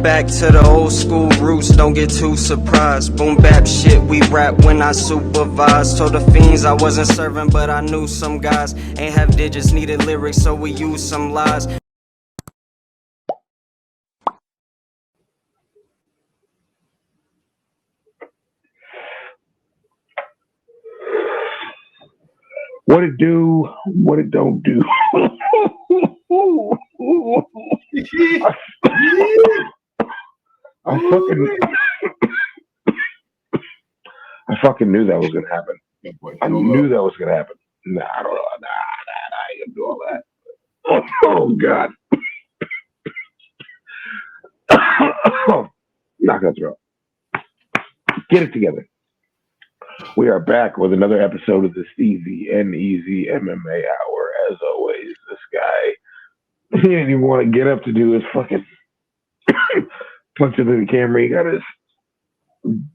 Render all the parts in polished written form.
back to the old school roots, don't get too surprised. Boom bap shit, we rap when I supervise. Told the fiends I wasn't serving, but I knew some guys ain't have digits, needed lyrics, so we used some lies. What it do, what it don't do. I fucking knew that was gonna happen. I knew that was gonna happen. Nah, I don't know. Nah, I ain't gonna do all that. Oh God. Not gonna throw. Get it together. We are back with another episode of the Steezy and Eazy MMA Hour. As always, this guy, he didn't even want to get up to do his fucking punch into the camera. He got his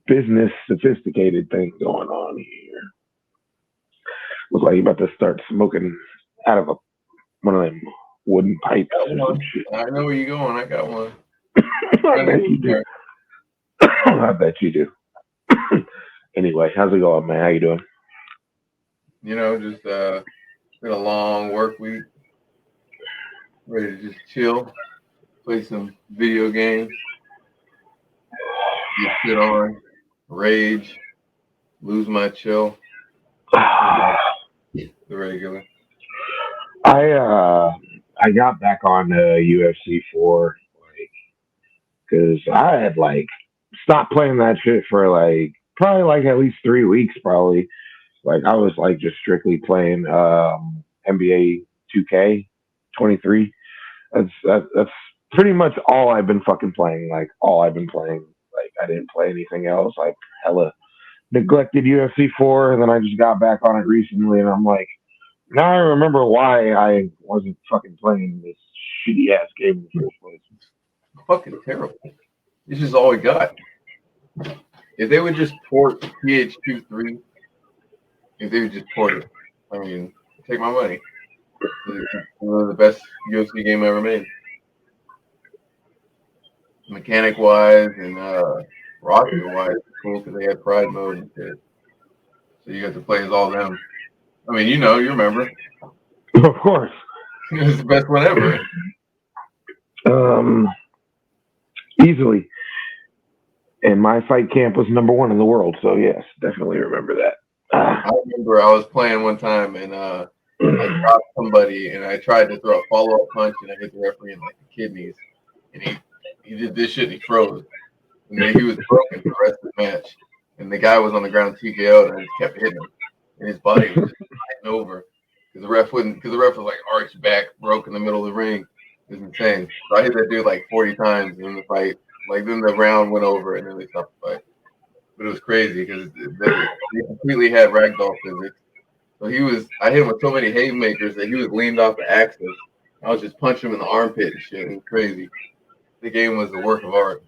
business sophisticated thing going on here. Looks like he about to start smoking out of one of them wooden pipes or some shit. I know where you're going. I got one. I bet you do. I bet you do. Anyway, how's it going, man? How you doing? You know, just been a long work week. Ready to just chill, play some video games, get shit on, rage, lose my chill. The regular. I got back on UFC 4, because I had stopped playing that shit for probably at least 3 weeks. Probably I was just strictly playing NBA 2K23. That's pretty much all I've been fucking playing. All I've been playing. I didn't play anything else. I hella neglected UFC 4, and then I just got back on it recently, and I'm like, now I remember why I wasn't fucking playing this shitty ass game in the first place. Fucking terrible. This is all we got. If they would just port PH23, if they would just port it, I mean, take my money. It's one of the best UFC game ever made. Mechanic wise and rocket wise, it's cool because they had pride mode and shit. So you got to play as all them. I mean, you remember. Of course. It was the best one ever. Easily. And my fight camp was #1 in the world, so yes, definitely remember that. I remember I was playing one time and I dropped somebody and I tried to throw a follow-up punch and I hit the referee in the kidneys. And he did this shit and he froze. And then he was broken for the rest of the match. And the guy was on the ground TKO'd and I just kept hitting him. And his body was just sliding over. Because the ref was arched back, broke in the middle of the ring. It was insane. So I hit that dude 40 times in the fight. Then the round went over and then they stopped the fight. But it was crazy because they completely had ragdoll physics. So I hit him with so many haymakers that he was leaned off the axis. I was just punching him in the armpit and shit. It was crazy. The game was a work of art.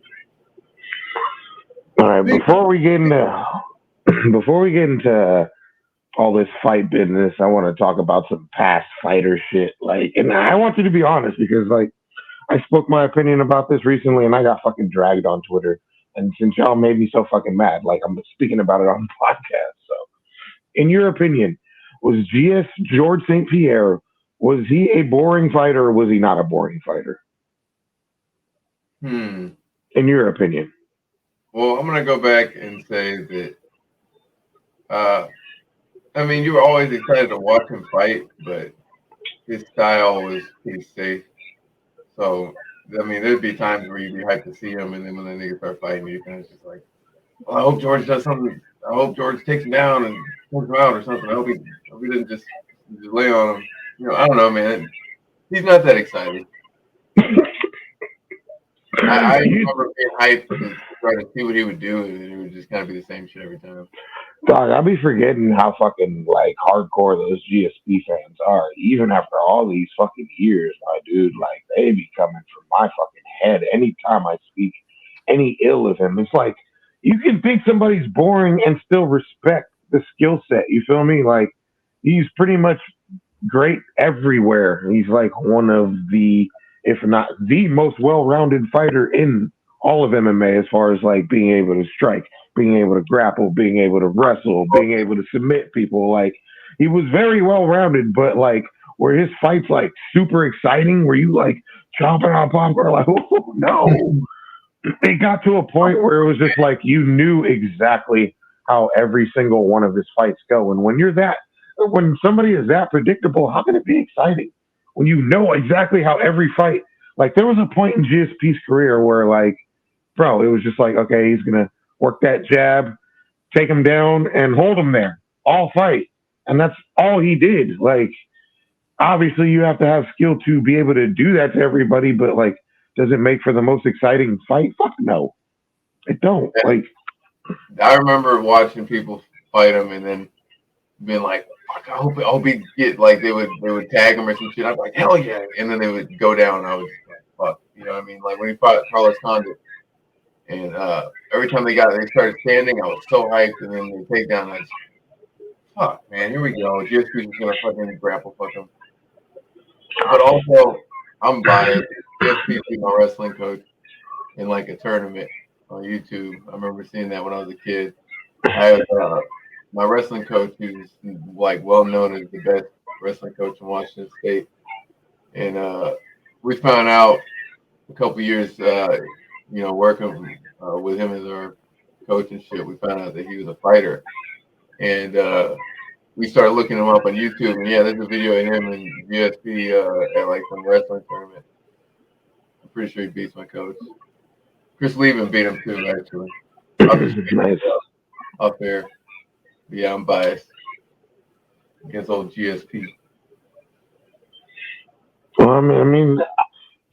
All right, before we get into all this fight business, I want to talk about some past fighter shit. And I want you to be honest because I spoke my opinion about this recently and I got fucking dragged on Twitter. And since y'all made me so fucking mad, I'm speaking about it on the podcast. So, in your opinion, was George St. Pierre, was he a boring fighter or was he not a boring fighter? In your opinion. Well, I'm going to go back and say that, you were always excited to watch him fight, but his style was pretty safe. So, there'd be times where you'd be hyped to see him, and then when the niggas start fighting, you kind of just well, I hope George does something. I hope George takes him down and pulls him out or something. I hope he didn't just lay on him. I don't know, man. He's not that exciting. I remember being hyped to try to see what he would do, and it would just kind of be the same shit every time. Dog, I'll be forgetting how fucking hardcore those GSP fans are. Even after all these fucking years, my dude, they be coming for my fucking head anytime I speak any ill of him. It's you can think somebody's boring and still respect the skill set. You feel me? He's pretty much great everywhere. He's one of the, if not the most well-rounded fighter in all of MMA as far as like being able to strike, being able to grapple, being able to wrestle, being able to submit people. Like he was very well rounded, but like were his fights like super exciting? Were you like chomping on popcorn like, oh no? It got to a point where it was just like you knew exactly how every single one of his fights go. And when somebody is that predictable, how can it be exciting? When you know exactly how every fight, like there was a point in GSP's career where like, bro, it was just like, okay, he's gonna work that jab, take him down, and hold him there all fight, and that's all he did. Like, obviously, you have to have skill to be able to do that to everybody, but like, does it make for the most exciting fight? Fuck no, it don't. Like, I remember watching people fight him and then being like, "Fuck, I hope he get like they would tag him or some shit." I'd be like, "Hell yeah!" And then they would go down. And I was just like, "Fuck," you know what I mean? Like when he fought Carlos Condit, and every time they started standing, I was so hyped, and then the takedown, I just, fuck, man, here we go. GSP's just gonna fucking grapple fuck him. But also, I'm biased. GSP beat my wrestling coach in like a tournament on YouTube. I remember seeing that when I was a kid. I had my wrestling coach, who's like well known as the best wrestling coach in Washington State, and we found out a couple years, working with him as our coach and shit. We found out that he was a fighter, and we started looking him up on YouTube. And yeah, there's a video of him and GSP at like some wrestling tournament. I'm pretty sure he beats my coach. Chris Levin beat him too, actually. nice. Up there. Yeah, I'm biased against old GSP. Well, I mean,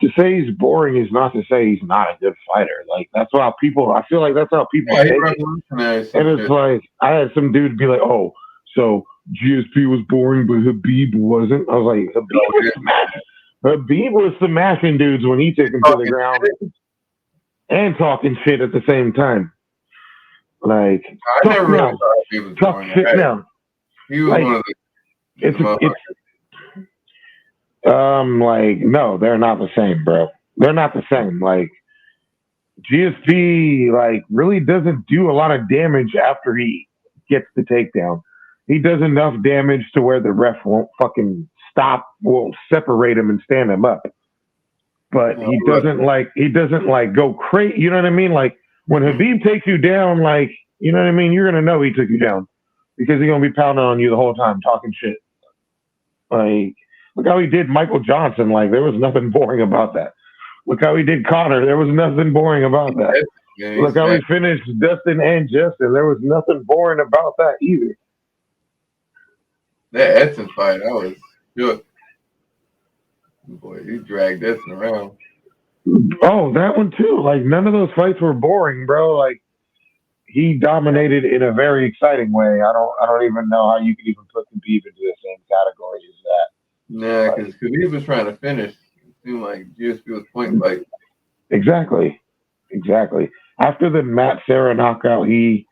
to say he's boring is not to say he's not a good fighter. Like that's how people. I feel like that's how people take it. And it's like I had some dude be like, "Oh, so GSP was boring, but Habib wasn't." I was like, Habib was smashing dudes when he took him to the ground and talking shit at the same time. Like, I never really thought he was talk boring. shit now. He was like, one of the. Like no, they're not the same, bro. They're not the same. Like GSP, like really doesn't do a lot of damage after he gets the takedown. He does enough damage to where the ref won't fucking won't separate him and stand him up. But he doesn't like go crazy. You know what I mean? Like when Habib takes you down, like you know what I mean. You're gonna know he took you down because he's gonna be pounding on you the whole time, talking shit. Like look how he did Michael Johnson. Like there was nothing boring about that. Look how he did Connor. There was nothing boring about that. Look how he finished Dustin and Justin. There was nothing boring about that either. That Edson fight, I was shook. Boy, he dragged Edson around. Oh, that one too. Like none of those fights were boring, bro. Like he dominated in a very exciting way. I don't even know how you could even put Khabib into the same category as that. Yeah, because Khabib was trying to finish. It seemed like GSP was point blank. Exactly. After the Matt Serra knockout, he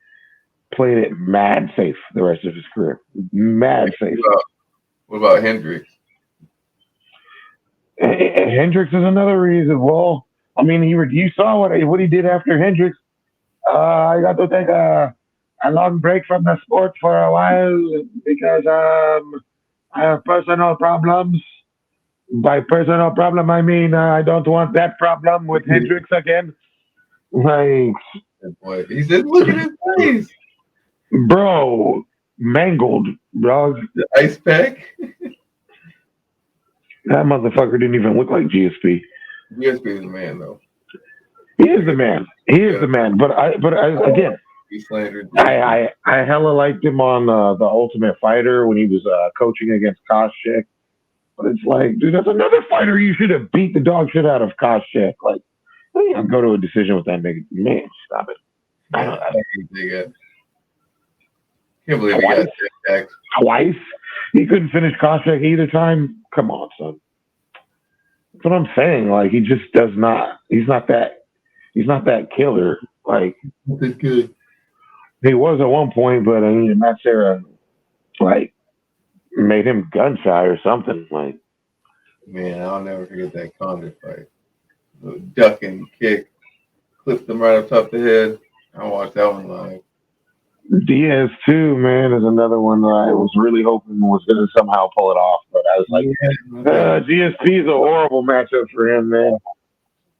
played it mad safe the rest of his career. Mad safe. What about Hendricks? Hendricks is another reason. Well, I mean, you saw what he did after Hendricks. I got to take a long break from the sport for a while because I have personal problems. By personal problem, I mean I don't want that problem with Hendricks again. Like, boy, he said, "Look at his face, bro, mangled, bro." The ice pack. That motherfucker didn't even look like GSP. GSP is the man, though. He is the man. The man. But again, I hella liked him on the Ultimate Fighter when he was coaching against Koscheck. But it's like, dude, that's another fighter you should have beat the dog shit out of Koscheck. Like, you don't go to a decision with that nigga. Man, stop it. Can't believe he got back twice. He couldn't finish Koscheck either time. Come on, son. That's what I'm saying. Like he just does not. He's not that killer. Like good. He was at one point, but I mean, Matt Serra like made him gun shy or something. Like, man, I'll never forget that Condor fight. The duck and kick. clipped him right up top the head. I watched that one live. Diaz too, man, is another one that I was really hoping was going to somehow pull it off, but I was like, Yeah, GSP is a horrible matchup for him, man.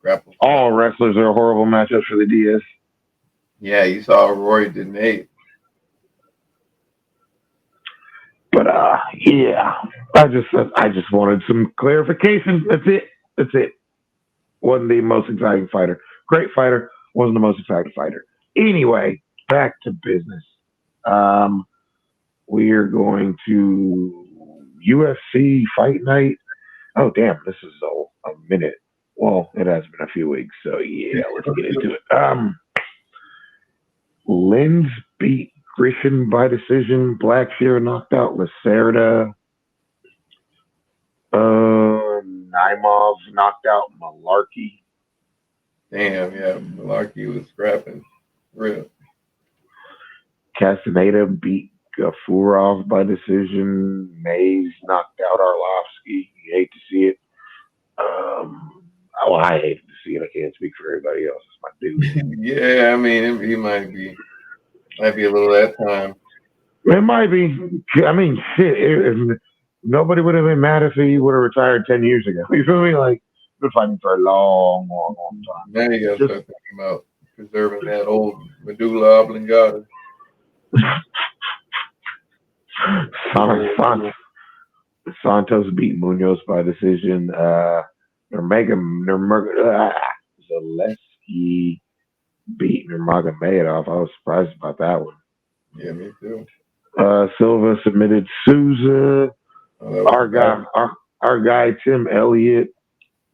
grapple. All wrestlers are a horrible matchup for the Diaz. Yeah, you saw Rory did Nate. But yeah, I just wanted some clarification. That's it. Wasn't the most exciting fighter. Great fighter. Wasn't the most exciting fighter. Anyway, back to business. Um, we are going to UFC Fight Night. Oh damn, this is a minute. Well, it has been a few weeks, so yeah, let's get into it. Linz beat Grisham by decision. Blackshear knocked out Lacerda. Naimov knocked out Malarkey. Damn, yeah, Malarkey was scrapping. Real. Castaneda beat Gafurov by decision. Mays knocked out Arlovsky. You hate to see it. Well, I hate to see it. I can't speak for everybody else. It's my dude. Yeah, I mean, he might be a little that time. It might be. I mean, shit. Nobody would have been mad if he would have retired 10 years ago. You feel me? Like, been fighting for a long, long, long time. Now you got to start thinking about preserving that old medulla oblongata. Santos beat Munoz by decision. Zaleski beat Nurmagomedov. I was surprised about that one. Yeah, me too. Silva submitted Souza. Our guy Tim Elliott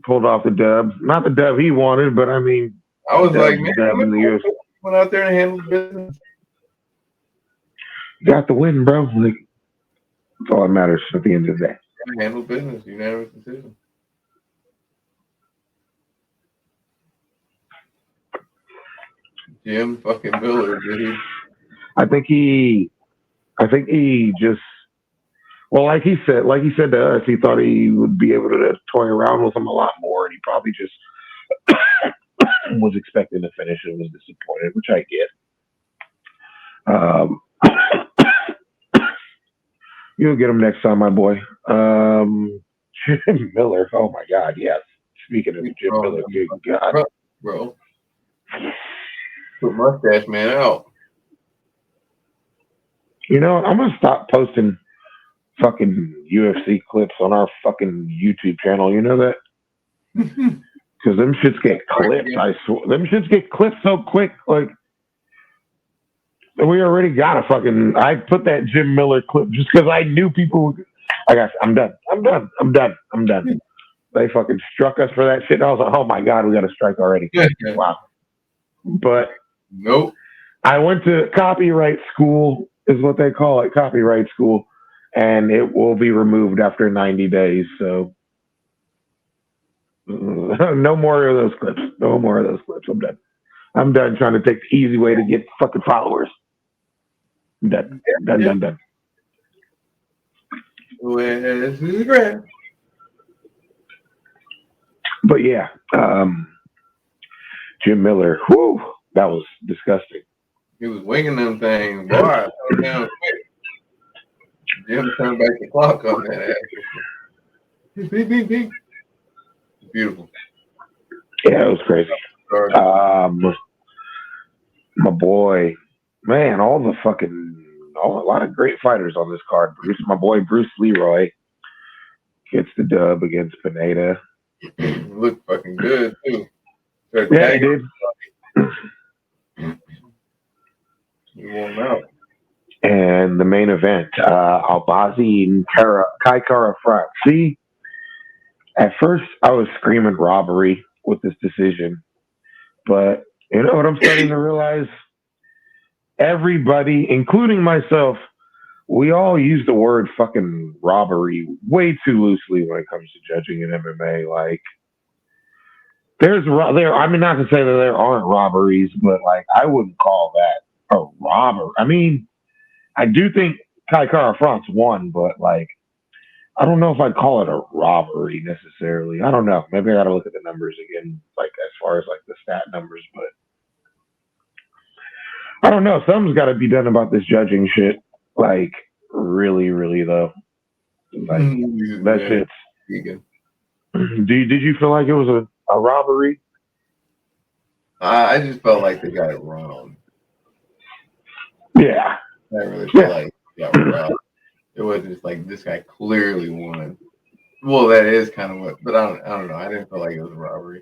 pulled off the dub. Not the dub he wanted, but I mean, I was like, man, the went out there and handled business. Got the win, bro. Like, that's all that matters at the end of the day. Handle business, unanimous decision. Jim fucking Miller, dude. I think he just, well, like he said to us, he thought he would be able to toy around with him a lot more, and he probably just was expecting to finish and was disappointed, which I get. You'll get him next time, my boy. Jim Miller. Oh my God, yes. Speaking of Jim Miller, good God, bro. Put Mustache Man out. You know, I'm gonna stop posting fucking UFC clips on our fucking YouTube channel. You know that? Because them shits get clipped. I swear, them shits get clipped so quick. Like, we already got a fucking. I put that Jim Miller clip just because I knew people. I'm done. They fucking struck us for that shit. And I was like, oh my God, we got a strike already. Wow. But nope. I went to copyright school, is what they call it, copyright school, and it will be removed after 90 days. So no more of those clips. No more of those clips. I'm done trying to take the easy way to get fucking followers. I'm done. Done. But yeah, Jim Miller, whew, that was disgusting. He was winging them things. Boy, I fell down quick. Jim turned back the clock on that ass. Beep. Beautiful. Yeah, it was crazy. My boy, man, a lot of great fighters on this card. My boy Bruce Leroy gets the dub against Pineda. Looked fucking good too. Yeah, he did. He won out. And the main event, Albazi and Kai Kara France. See, at first I was screaming robbery with this decision, but you know what I'm starting to realize? Everybody, including myself, we all use the word fucking robbery way too loosely when it comes to judging in MMA. Like, I mean, not to say that there aren't robberies, but like, I wouldn't call that a robber. I mean, I do think Kai Kara France won, but like, I don't know if I'd call it a robbery necessarily. I don't know. Maybe I got to look at the numbers again, like as far as like the stat numbers. But I don't know. Something's got to be done about this judging shit. Like, really, really though. Like that Yeah, shit's. vegan. Did you feel like it was a robbery? I just felt like they got it wrong. Yeah. I really feel Yeah. like they got robbed. It wasn't just like this guy clearly won. Well, that is kind of what, but I don't know. I didn't feel like it was a robbery.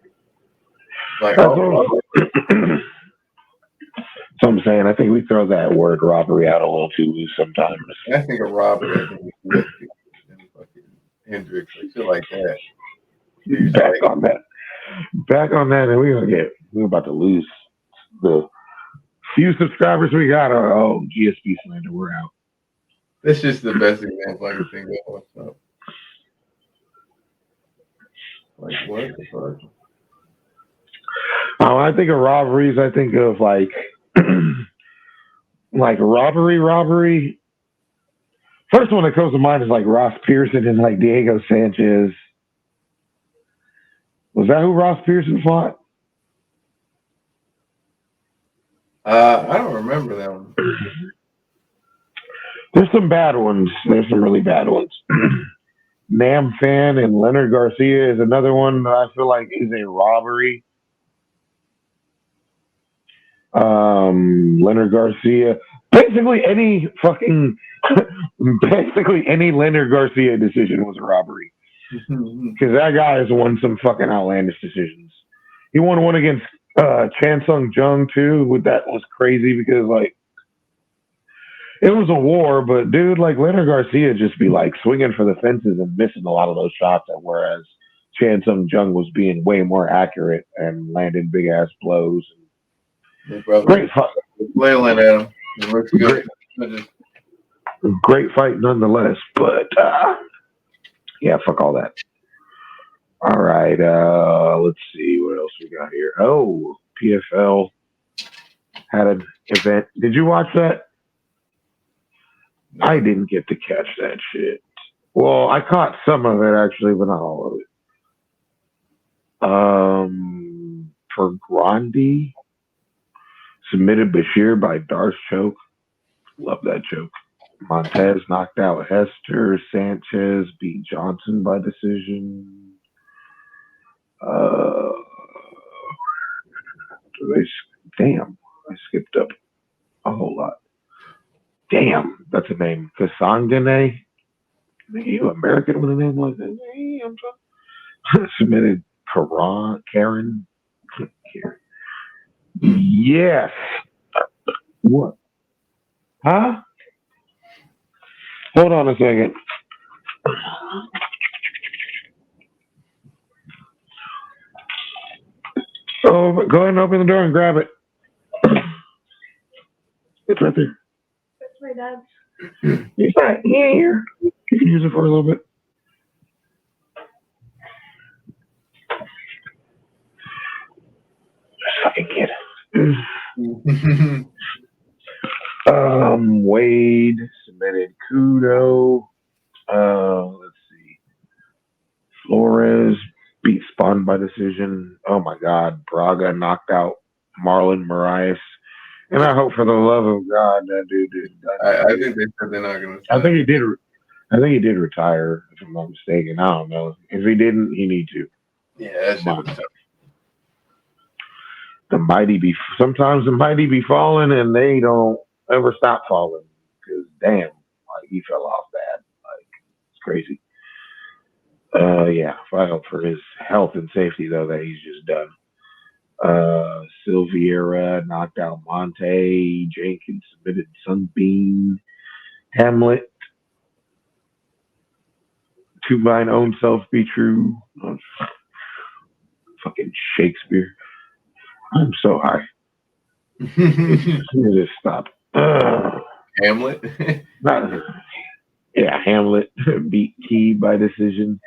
Like, That's oh, what so I'm saying. I think we throw that word robbery out a little too loose sometimes. I think a robbery. I think it's lifting and fucking Hendrix, like shit like that. He's Back like, on that. Back on that, and we're about to lose the few subscribers we got. GSP slander. We're out. that's just the best example I can think of. So, like, what the fuck? When I think of robberies, I think of like like robbery. First one that comes to mind is like Ross Pearson and like Diego Sanchez. Was that who Ross Pearson fought? I don't remember that one. There's some bad ones. There's some really bad ones. Nam Fan and Leonard Garcia is another one that I feel like is a robbery. Leonard Garcia. Basically any Leonard Garcia decision was a robbery. Because that guy has won some fucking outlandish decisions. He won one against Chan Sung Jung too. That was crazy because like it was a war, but dude, like Leonard Garcia just be like swinging for the fences and missing a lot of those shots, whereas Chan Sung Jung was being way more accurate and landing big ass blows. Great fight. Flailing at him. It looks good. Great fight nonetheless, but yeah, fuck all that. All right, let's see what else we got here. Oh, PFL had an event. Did you watch that? I didn't get to catch that shit. Well, I caught some of it actually, but not all of it. For Grandi, submitted Bashir by Darce choke. Love that choke. Montez knocked out Hester. Sanchez beat Johnson by decision. Damn, I skipped up a whole lot. Damn, that's a name. Kasangane. Are you American with a name like that? Damn. Submitted Karen. Yes. What? Huh? Hold on a second. Oh, go ahead and open the door and grab it. It's right there. That's my dad's. He's not here. You can use it for a little bit. Fucking kid. Wade submitted Kudo. Let's see. Flores beat Spawn by decision. Oh my God. Braga knocked out Marlon Moraes. And I hope for the love of God that dude did. I think they said they're not going to. I think he did. I think he did retire, if I'm not mistaken. I don't know. If he didn't, he need to. Yeah, that shit was tough. Sometimes the mighty be falling and they don't ever stop falling. Because damn, like he fell off bad. Like it's crazy. Yeah, I hope for his health and safety though that he's just done. Silveira knocked out Monte. Jenkins submitted Sunbeam. Hamlet. To mine own self be true. Oh, fucking Shakespeare. I'm so high. Just stop. Hamlet? Yeah, Hamlet beat Key by decision.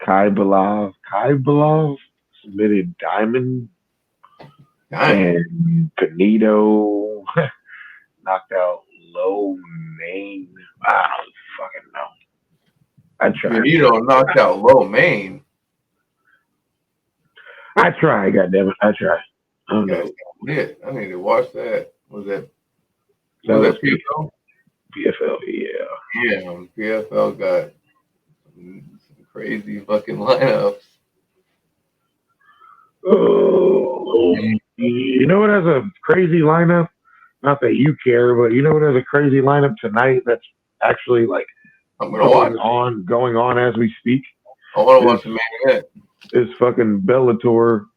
Kai Belov submitted Diamond. And Benito knocked out Low Main. I don't fucking know. I tried. Benito knocked out Low Main. I try, goddammit. I try. Oh Guys, no, lit. I need to watch that. that Was was that PFL? PFL. Yeah. Yeah, PFL got some crazy fucking lineups. Oh, you know what has a crazy lineup? Not that you care, but you know what has a crazy lineup tonight? That's actually like I'm gonna watch. going on as we speak. I want to Is watch the main event. is fucking Bellator.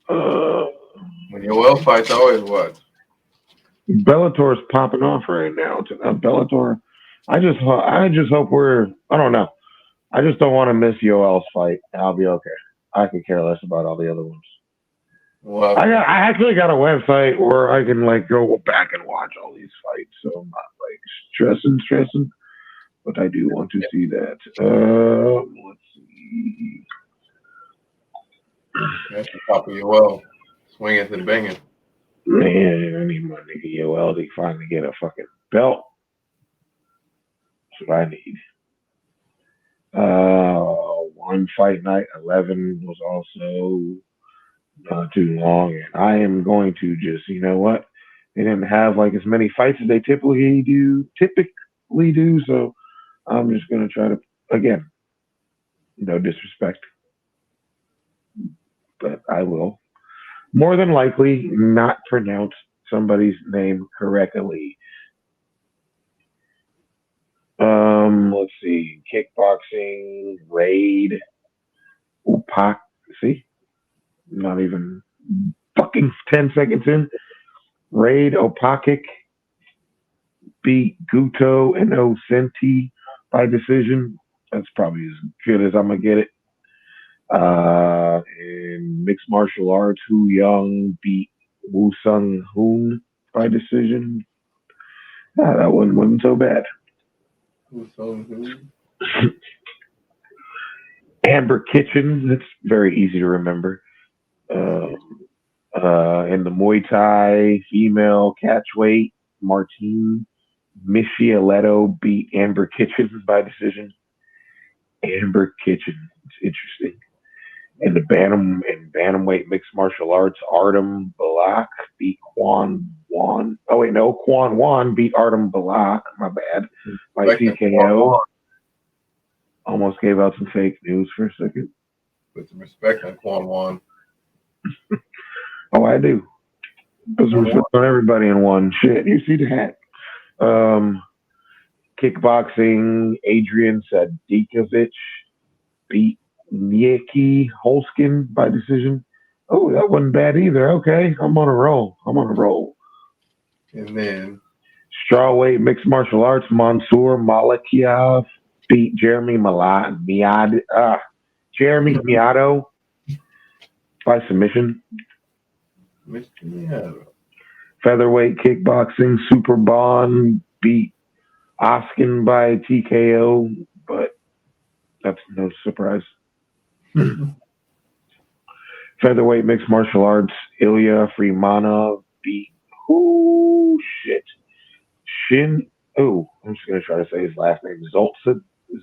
When Yoel fights, I always watch. Bellator's popping off right now. Bellator. I just hope we're. I don't know. I just don't want to miss Yoel's fight. I'll be okay. I could care less about all the other ones. Well, I actually got a website where I can like go back and watch all these fights, so I'm not like stressing. But I do want to see that. Let's see. that's the top of Yoel. Swinging to the banging. Man, I need my nigga Yoel to finally get a fucking belt. That's what I need. One fight night, 11 was also not too long, and I am going to just, you know what? They didn't have like as many fights as they typically do, so I'm just gonna try to again, no disrespect, but I will more than likely not pronounce somebody's name correctly. Let's see, kickboxing, raid, upak. See, not even fucking 10 seconds in. Raid Opakic beat Guto and Osenti by decision. That's probably as good as I'm gonna get it. In mixed martial arts, Hu Young beat Woo Sung Hoon by decision. That one wasn't so bad. Amber Kitchen, that's very easy to remember. In the Muay Thai female catchweight, Martine Michieletto beat Amber Kitchen by decision. Amber Kitchen, it's interesting. In the bantamweight mixed martial arts, Artem Balak beat Quan Wan. Oh wait, no, Quan Wan beat Artem Balak. My bad. By TKO. Almost gave out some fake news for a second. Put some respect on Quan Wan. Oh, I do. Put some respect on everybody in one. Shit, you see the hat. Kickboxing, Adrian Sadikovic beat Nicky Holskin by decision. Oh, that wasn't bad either. Okay, I'm on a roll. And then Strawweight mixed martial arts, Mansour Malakiov beat Jeremy Miado by submission. Featherweight kickboxing, Super Bond beat Oskin by TKO, but that's no surprise. Featherweight mixed martial arts, Ilya Freemanov beat Shin. Oh, I'm just gonna try to say his last name.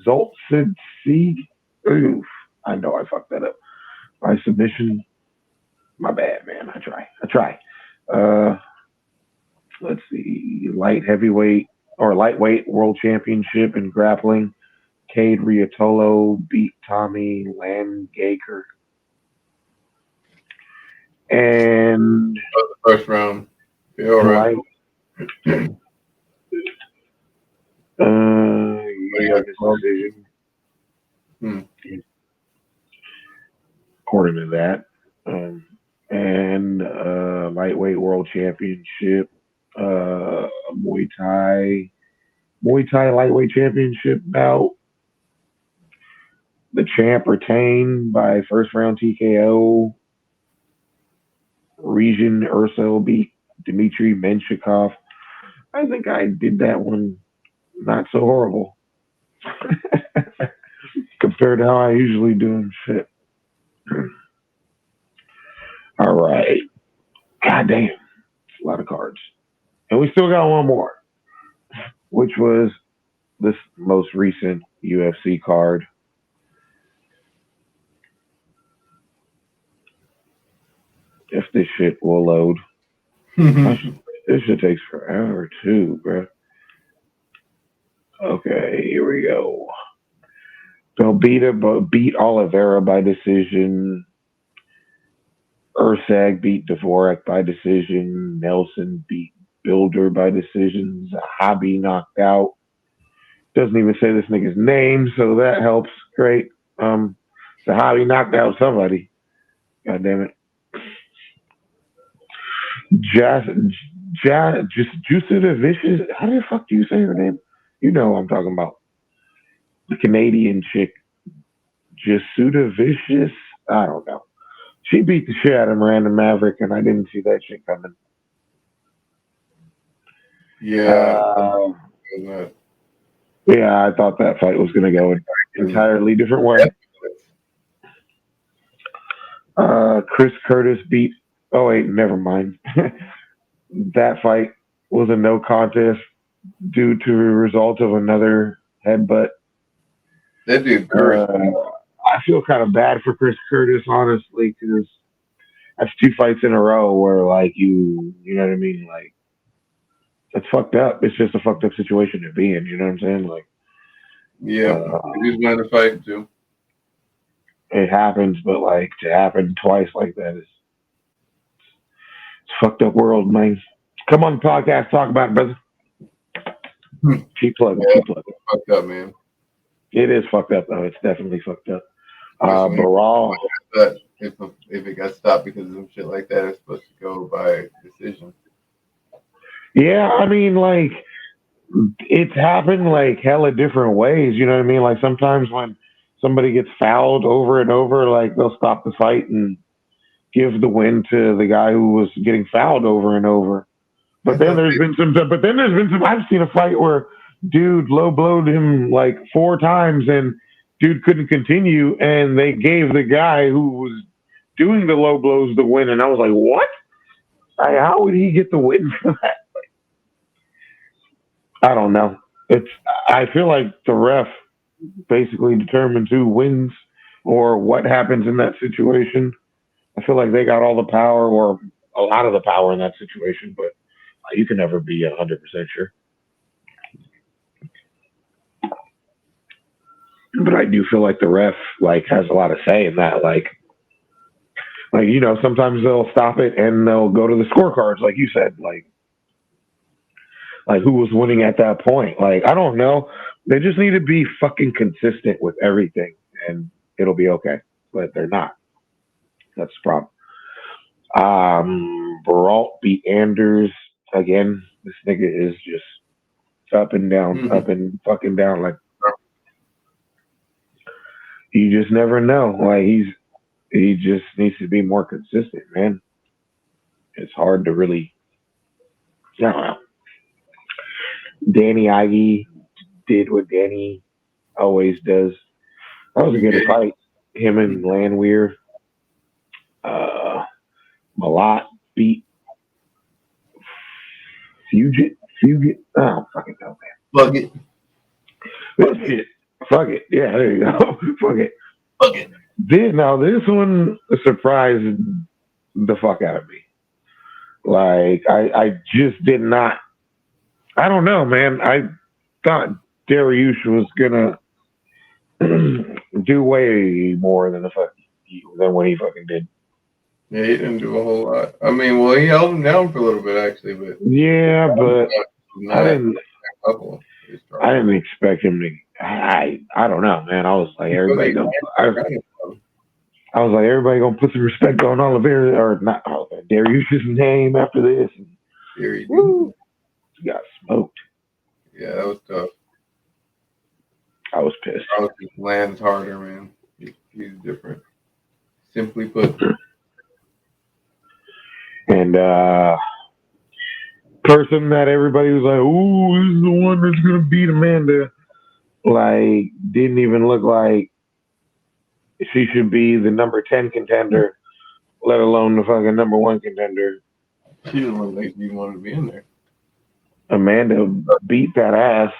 Zoltsid Sieg. Oof, I know I fucked that up. By submission. My bad, man. I try. Let's see. Lightweight world championship in grappling. Cade Riotolo beat Tommy Langaker. And the first round. All right. Decision. According to that. And lightweight world championship, Muay Thai lightweight championship bout. The champ retained by first round TKO. Region Urso beat Dmitry Menshikov. I think I did that one not so horrible compared to how I usually do and shit. All right. God damn. It's a lot of cards. And we still got one more, which was this most recent UFC card. If this shit will load. This shit takes forever too, bro. Okay, here we go. So beat Oliveira by decision. Ursag beat Dvorak by decision. Nelson beat Builder by decision. Zahabi knocked out. Doesn't even say this nigga's name, so that helps. Great. Zahabi knocked out somebody. God damn it. Just Juicida Vicious. How the fuck do you say her name? You know what I'm talking about. The Canadian chick. Jasuda Vicious. I don't know. She beat the shit out of Miranda Maverick, and I didn't see that shit coming. Yeah. Yeah, I thought that fight was going to go an entirely different way. Chris Curtis beat. Oh wait, never mind. That fight was a no contest due to a result of another headbutt. That dude cursed. I feel kind of bad for Chris Curtis, honestly, because that's 2 fights in a row where, like, you know what I mean? Like, it's fucked up. It's just a fucked up situation to be in. You know what I'm saying? Like, yeah, he's going to fight too. It happens, but like to happen twice like that is it's fucked up world, man. Come on the podcast, talk about it, brother. Keep plugging, keep plugging. Fucked up, man. It is fucked up though. It's definitely fucked up. Baral. If it got stopped because of some shit like that, it's supposed to go by decision. Yeah, I mean, like it's happened like hella different ways. You know what I mean? Like sometimes when somebody gets fouled over and over, like they'll stop the fight and give the win to the guy who was getting fouled over and over. But then there's been some. I've seen a fight where dude low blowed him like 4 times and dude couldn't continue, and they gave the guy who was doing the low blows the win, and I was like, what? Like, how would he get the win for that? I don't know. I feel like the ref basically determines who wins or what happens in that situation. I feel like they got all the power or a lot of the power in that situation, but you can never be 100% sure. But I do feel like the ref like has a lot of say in that. Like you know, sometimes they'll stop it and they'll go to the scorecards, like you said, like who was winning at that point. Like I don't know. They just need to be fucking consistent with everything, and it'll be okay. But they're not. That's the problem. Baralt beat Anders again. This nigga is just up and down, up and fucking down. Like you just never know. Like he just needs to be more consistent, man. It's hard to really. I don't know. Danny Ige did what Danny always does. That was a good fight. Him and Landwehr. Malat beat Fugit. I don't fucking know, man. Fuck it. Fuck it. Yeah, there you go. Fuck it. Fuck it. This one surprised the fuck out of me. Like, I just did not. I don't know, man. I thought Dariush was gonna do way more than what he fucking did. Yeah, he didn't do a whole lot. I mean, well, he held him down for a little bit actually, but yeah, but I didn't expect him to. I don't know, man. I was like everybody gonna. I was like everybody gonna put some respect on Oliveira or not Dariush's name after this. Woo, he got smoked. Yeah, that was tough. I was pissed. Just lands harder, man. He's different. Simply put. And person that everybody was like, "Ooh, this is the one that's gonna beat Amanda," like didn't even look like she should be the number 10 contender, let alone the fucking number 1 contender. She didn't look like she wanted to be in there. Amanda beat that ass.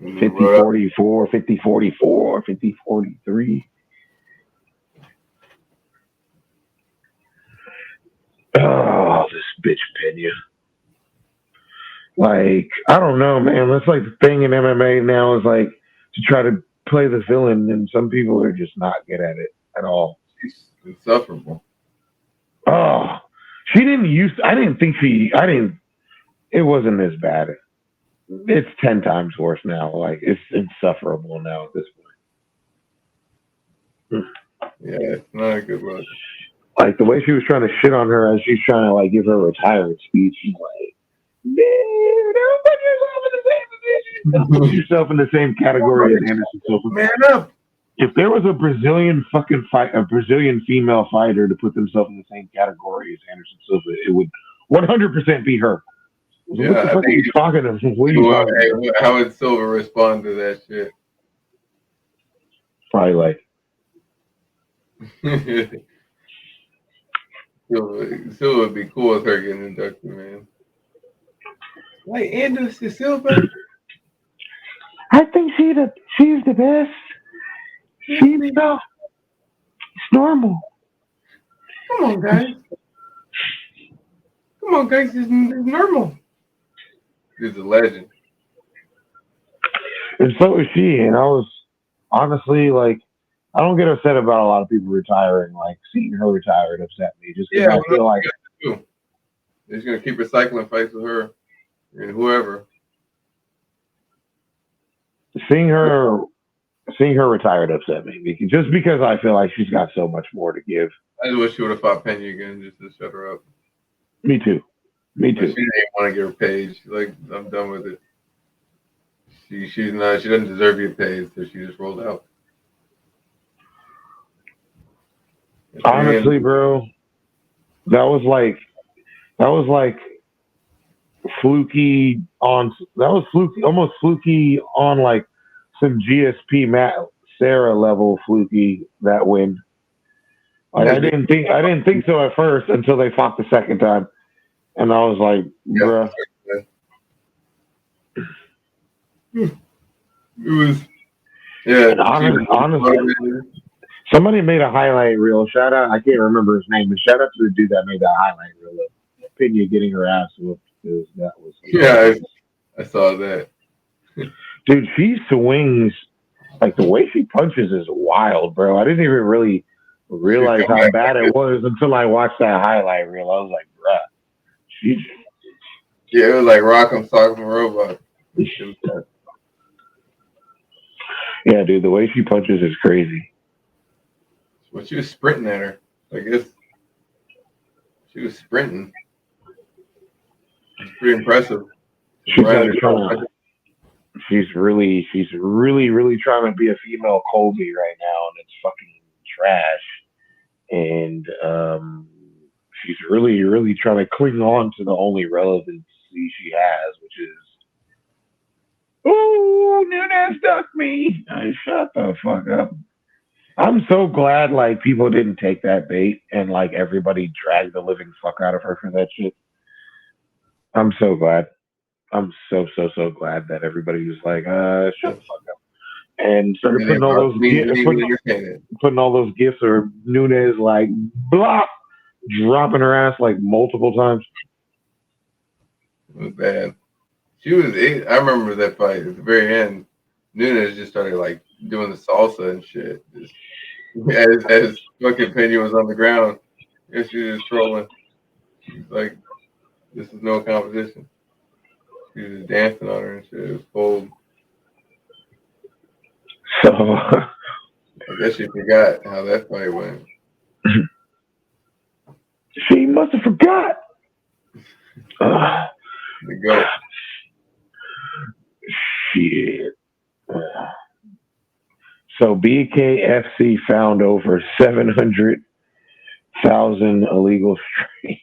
50-44, 50-44, 50-43. Oh, this bitch Pena. Like, I don't know, man. That's like the thing in MMA now is like to try to play the villain, and some people are just not good at it at all. She's insufferable. Oh, she didn't use. I didn't think she. I didn't. It wasn't as bad. It's 10 times worse now. Like it's insufferable now at this point. Yeah, it's not a good look. Like the way she was trying to shit on her as she's trying to like give her retirement speech. She's like, dude, don't put yourself in the same position. Don't put yourself in the same category as Anderson Silva. Man up. If there was a Brazilian fucking fight, a Brazilian female fighter to put themselves in the same category as Anderson Silva, it would 100% be her. Yeah, what the fuck are you talking about? What are you talking about? How would Silver respond to that shit? Probably like, Silver would be cool with her getting inducted, man. Like Anderson Silva? I think she's the best. It's normal. Come on, guys. It's normal. He's a legend. And so is she. And I was honestly like, I don't get upset about a lot of people retiring. Like seeing her retire, it upset me. Just because I feel like they're just gonna keep recycling fights with her and whoever. Seeing her retired upset me because I feel like she's got so much more to give. I just wish she would have fought Pena again just to shut her up. Me too. But she didn't want to get her paid. She's like, I'm done with it. She doesn't deserve to get paid, so she just rolled out. Honestly, bro, that was like fluky on. That was fluky, almost fluky on like some GSP Matt Sarah level fluky that win. Like, I didn't think so at first until they fought the second time, and I was like, bruh. It was, yeah. Honestly, somebody made a highlight reel. Shout out, I can't remember his name, but shout out to the dude that made that highlight reel of Pena getting her ass whooped, because that was. Yeah, I saw that. Dude, she swings, like the way she punches is wild, bro. I didn't even really realize how bad it was until I watched that highlight reel. I was like, bruh. Yeah, it was like Rock'em Sock'em Robot. Yeah, dude, the way she punches is crazy. Well, she was sprinting at her. I guess she was sprinting. It's pretty impressive. She's really trying to be a female Colby right now, and it's fucking trash. And she's really trying to cling on to the only relevancy she has, which is, "Ooh, Nunes ducked me." Shut the fuck up. I'm so glad like people didn't take that bait and like everybody dragged the living fuck out of her for that shit. I'm so glad. I'm so glad that everybody was like, shut the fuck up. And started putting all those gifs of Nunes like blah, dropping her ass like multiple times. It was bad. I remember that fight at the very end. Nunes just started like doing the salsa and shit. Just, as fucking Pena was on the ground, and she was just trolling. She's like, this is no competition. She was just dancing on her and shit. It was cold. So I guess she forgot how that fight went. She must have forgot. The goat. Shit. So BKFC found over 700,000 illegal streams.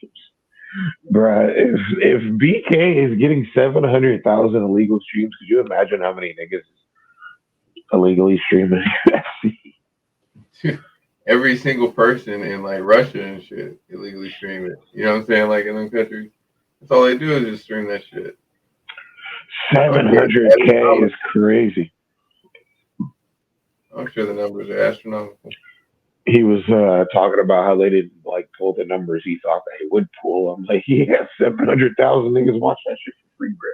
Bruh, if BK is getting 700,000 illegal streams, could you imagine how many niggas illegally streaming UFC? Every single person in like Russia and shit illegally stream it. You know what I'm saying? Like in them countries, that's all they do is just stream that shit. 700K is crazy. I'm sure the numbers are astronomical. He was talking about how they didn't like pull pull the numbers he thought they would pull. I'm like, yeah, 700,000 niggas watch that shit for free, bro.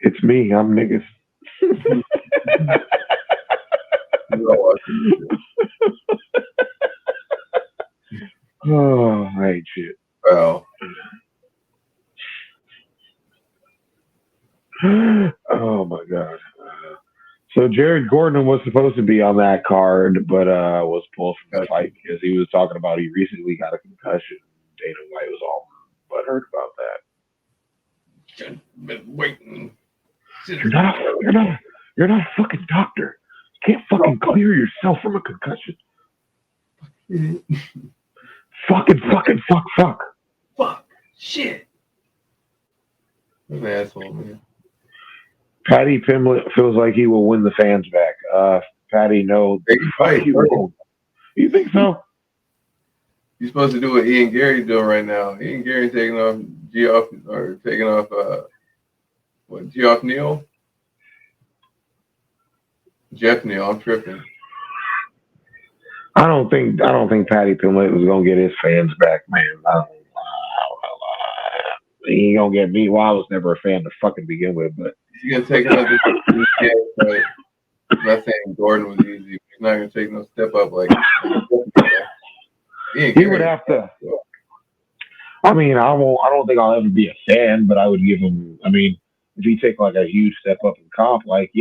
It's me. I'm niggas. Oh, I hate shit. Well, Oh my god. So Jared Gordon was supposed to be on that card, but was pulled from the fight because he was talking about he recently got a concussion. Dana White was all butthurt about that. been waiting. You're not a fucking doctor. You can't fucking clear yourself from a concussion. Fuck. Shit. An asshole, man. Patty Pimlet feels like he will win the fans back. Patty, no. Fight. You think so? You're supposed to do what Ian Gary's doing right now. Ian Gary's taking off Geoff Neal? Jeff Neal, I'm tripping. I don't think Patty Pimlet was gonna get his fans back, man. He ain't gonna get me. Well, I was never a fan to fucking begin with, but He's gonna take another step, but I'm not saying Gordon was easy. He's not gonna take no step up like he would have to. I mean, I don't think I'll ever be a fan, but I would give him. I mean, if he take like a huge step up in comp, like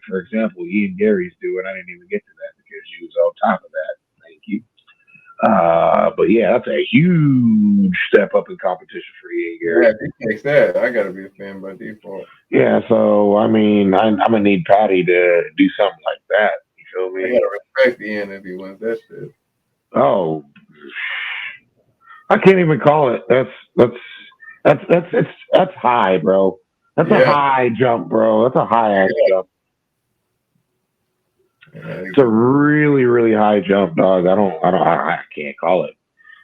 for example, Ian Gary's doing. I didn't even get to that because he was on top of that. Thank you. But yeah, that's a huge step up in competition for Ian Gary. Yeah, if he takes that, I gotta be a fan by default. Yeah, so I mean, I'm gonna need Patty to do something like that. You feel me? I gotta respect Ian if he wins that shit. Oh, I can't even call it. That's high, bro. That's a high jump, bro. That's a high ass jump. Yeah, it's a really, really high jump, dog. I can't call it.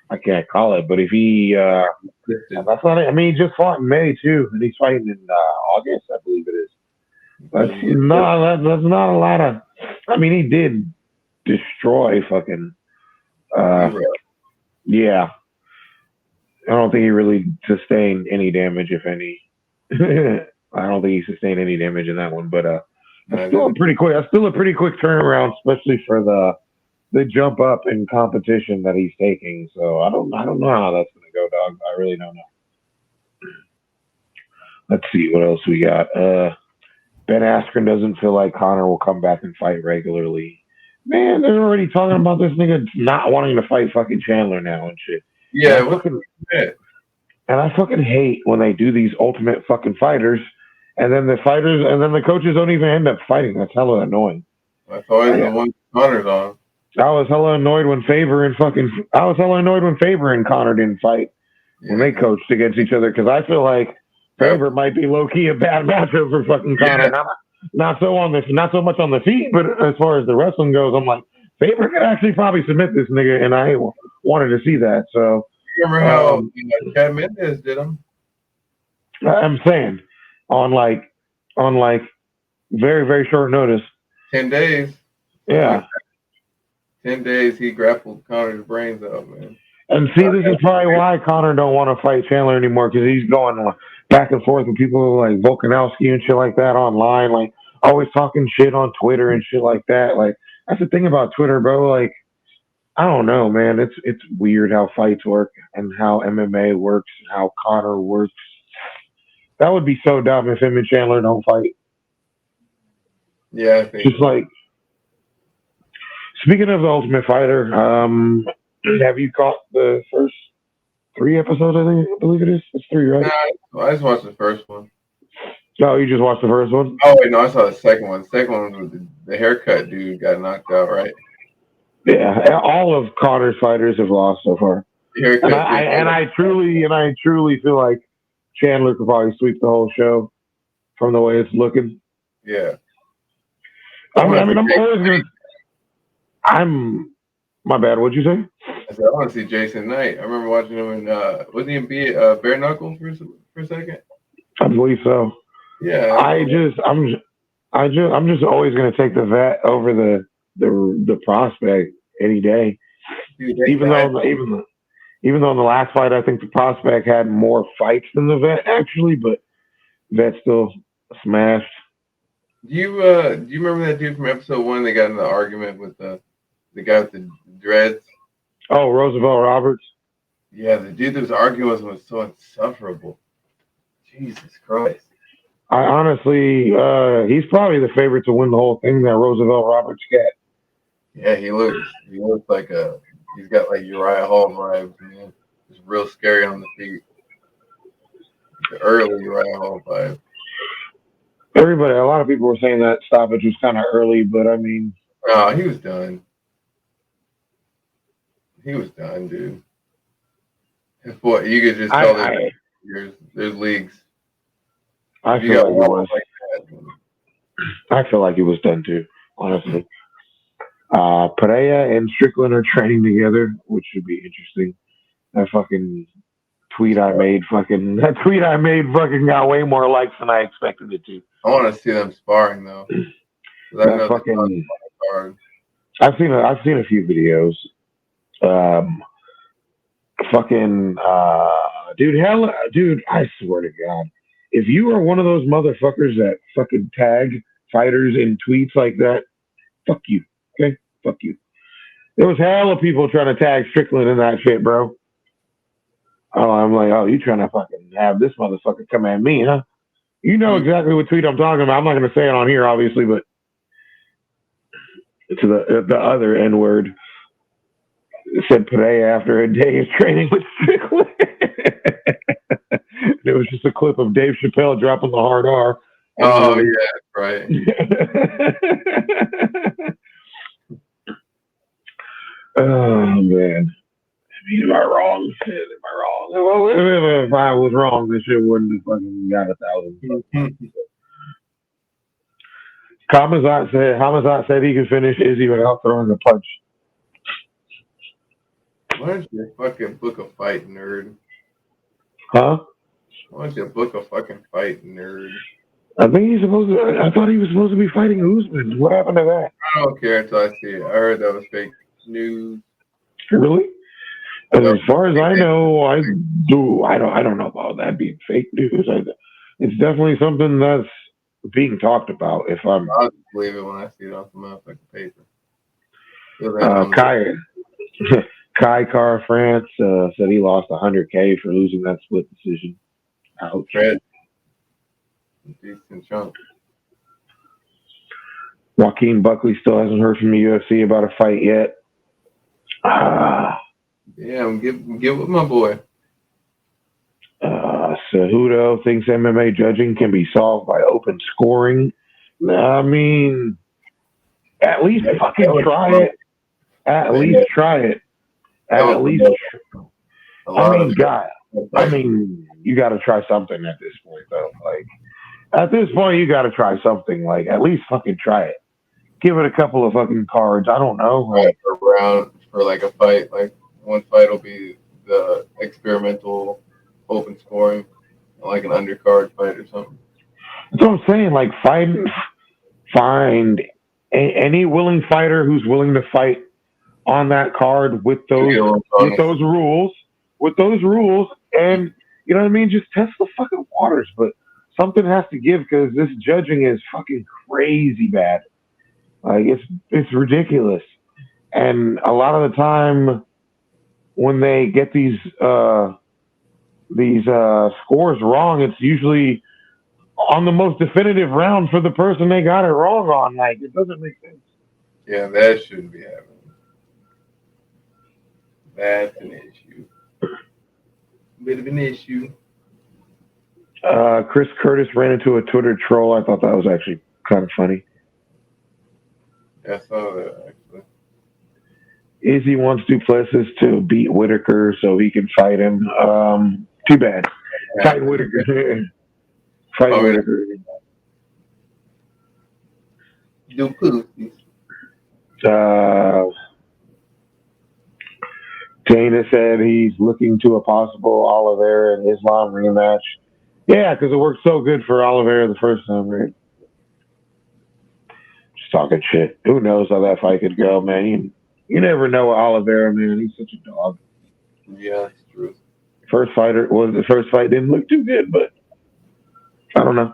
I can't call it. But if he, that's not it. I mean, he just fought in May too, and he's fighting in August, I believe it is. That's not a lot of. I mean, he did destroy fucking. Yeah. I don't think he really sustained any damage, if any. I don't think he sustained any damage in that one, but that's still a pretty quick. That's still a pretty quick turnaround, especially for the jump up in competition that he's taking. So I don't know how that's gonna go, dog. I really don't know. Let's see what else we got. Ben Askren doesn't feel like Conor will come back and fight regularly. Man, they're already talking about this nigga not wanting to fight fucking Chandler now and shit. Yeah, and I fucking hate when they do these ultimate fucking fighters, and then the coaches don't even end up fighting. That's hella annoying. That's always the one Conor's on. I was hella annoyed when Faber and Conor didn't fight when they coached against each other, because I feel like Faber might be low key a bad matchup for fucking Conor. Yeah. Not so much on the feet, but as far as the wrestling goes, I'm like, Faber could actually probably submit this nigga, and I wanted to see that. So remember how Chad Mendes did him? I'm saying on like very, very short notice. 10 days. Yeah. 10 days he grappled Conor's brains out, man. And see, this is probably why Conor don't want to fight Chandler anymore, because he's going back and forth with people like Volkanovski and shit like that online, like always talking shit on Twitter and shit like that. Like, that's the thing about Twitter, bro. Like, I don't know, man. It's weird how fights work and how MMA works and how Conor works. That would be so dumb if him and Chandler don't fight. Yeah, I think just like. Speaking of the Ultimate Fighter, have you caught the first 3 episodes? I believe it is. It's 3, right? Nah, I just watched the first one. No, you just watched the first one? Oh wait, no, I saw the second one. The second one was the haircut dude got knocked out, right? Yeah, all of Conor's fighters have lost so far. And I truly feel like Chandler could probably sweep the whole show from the way it's looking. Yeah. I mean, I'm always gonna. My bad. What'd you say? I said I want to see Jason Knight. I remember watching him in. Wasn't he in Bare Knuckles for a second? I believe so. Yeah. I'm just always gonna take the vet over the prospect any day. Even though even though in the last fight I think the prospect had more fights than the vet actually, but vet still smashed. Do you remember that dude from episode 1? They got in the argument with the guy with the dreads. Oh, Roosevelt Roberts. Yeah, the dude that was arguing with him was so insufferable. Jesus Christ. I honestly, he's probably the favorite to win the whole thing. That Roosevelt Roberts cat. Yeah, he looks like he's got like Uriah Hall vibes, man. He's real scary on the feet. The early Uriah Hall vibe. Everybody, a lot of people were saying that stoppage was kind of early, but I mean, Oh, he was done. He was done, dude. Boy, you could just tell there's leagues. I feel like he was. I feel like he was done too, honestly. Pereira and Strickland are training together, which should be interesting. That fucking tweet I made fucking got way more likes than I expected it to. I want to see them sparring though. That fucking, I've seen a few videos. Dude, I swear to God, if you are one of those motherfuckers that fucking tag fighters in tweets like that, fuck you. Okay, fuck you. There was hella people trying to tag Strickland in that shit, bro. Oh, I'm like, oh, you trying to fucking have this motherfucker come at me, huh? You know exactly what tweet I'm talking about. I'm not going to say it on here, obviously, but to the other N word. Said today after a day of training with Strickland. It was just a clip of Dave Chappelle dropping the hard R. Oh, yeah, right. Oh, man. I mean, am I wrong? Well, if I was wrong, this shit wouldn't have fucking got 1,000. Hamazat said he could finish Izzy without throwing a punch. Why don't you fucking book a fight, nerd? Huh? Why don't you book a fucking fight, nerd? I thought he was supposed to be fighting Usman. What happened to that? I don't care until I see it. I heard that was fake news. Really? As far as I know, I don't know about that being fake news. It's definitely something that's being talked about. I'll just believe it when I see it on some motherfucking paper. Kai Car France said he lost $100K for losing that split decision. Ouch. Decent chunk. Joaquin Buckley still hasn't heard from the UFC about a fight yet. Yeah, get with my boy. Cejudo thinks MMA judging can be solved by open scoring. I mean, at least fucking try it. At least try it. At least. I mean, you got to try something at this point, though. Like, at this point, you got to try something. Like, at least fucking try it. Give it a couple of fucking cards. I don't know. Like a round for like a fight. Like one fight will be the experimental open scoring, like an undercard fight or something. That's what I'm saying. Like, find any willing fighter who's willing to fight on that card with those rules, and you know what I mean. Just test the fucking waters, but something has to give because this judging is fucking crazy bad. Like it's ridiculous, and a lot of the time when they get these scores wrong, it's usually on the most definitive round for the person they got it wrong on. Like it doesn't make sense. Yeah, that shouldn't be happening. That's an issue. Bit of an issue. Chris Curtis ran into a Twitter troll. I thought that was actually kind of funny. Yeah, I saw that actually. Izzy wants Duplessis to beat Whitaker so he can fight him. Too bad. Fight Whitaker. Whitaker. Duplessis. Dana said he's looking to a possible Oliveira and Islam rematch. Yeah, because it worked so good for Oliveira the first time, right? Just talking shit. Who knows how that fight could go, man? You never know with Oliveira, man. He's such a dog. Yeah, it's true. The first fight didn't look too good, but I don't know.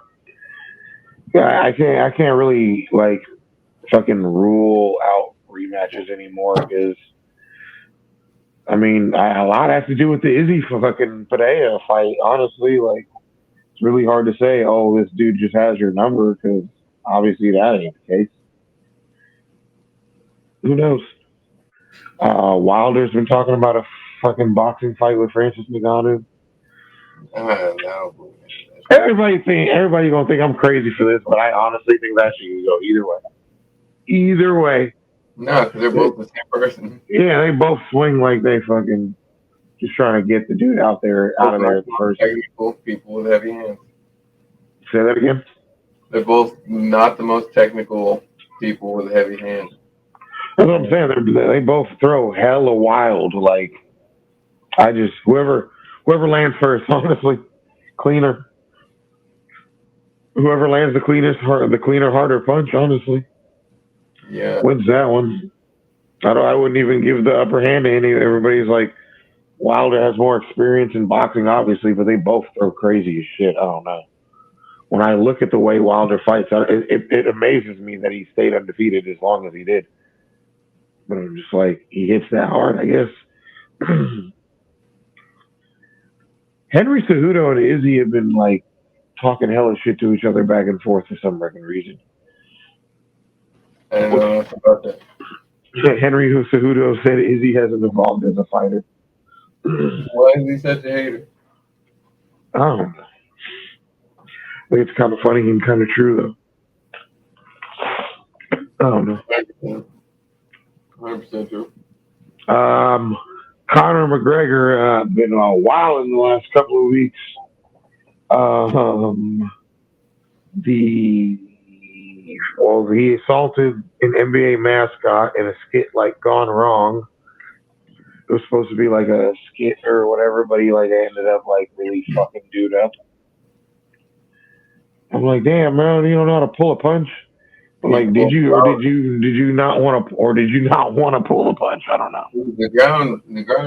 Yeah, I can't really like fucking rule out rematches anymore because I mean a lot has to do with the Izzy fucking Padilla fight. Honestly, like it's really hard to say. Oh, this dude just has your number because obviously that ain't the case. Who knows? Wilder's been talking about a fucking boxing fight with Francis Ngannou. No, Everybody gonna think I'm crazy for this, but I honestly think that shit can go either way. Either way. no, because they're both the same person. Yeah, they both swing like they fucking just trying to get the dude out Both of not there the at the most first. technical people with heavy hands. Say that again. They're both not the most technical people with heavy hands. That's what I'm saying. They both throw hella wild. Like I just whoever lands first, honestly, cleaner. Whoever lands the cleaner, harder punch, honestly, Yeah. wins that one. I wouldn't even give the upper hand to any. Everybody's like Wilder has more experience in boxing, obviously, but they both throw crazy as shit. I don't know. When I look at the way Wilder fights, it amazes me that he stayed undefeated as long as he did. But I'm just like, he hits that hard, I guess. Henry Cejudo and Izzy have been like talking hella shit to each other back and forth for some fucking reason. I don't know nothing about that. Henry Cejudo said Izzy hasn't evolved as a fighter. Why is he such a hater? I don't know. I think it's kind of funny and kind of true, though. I don't know. 100% true. Conor McGregor been wild in the last couple of weeks. The he assaulted an NBA mascot in a skit like Gone Wrong. It was supposed to be like a skit or whatever, but he like ended up like really fucking dude up. I'm like, damn, man, you don't know how to pull a punch. Like, did you not want to, or did you not want to pull a punch? I don't know. The ground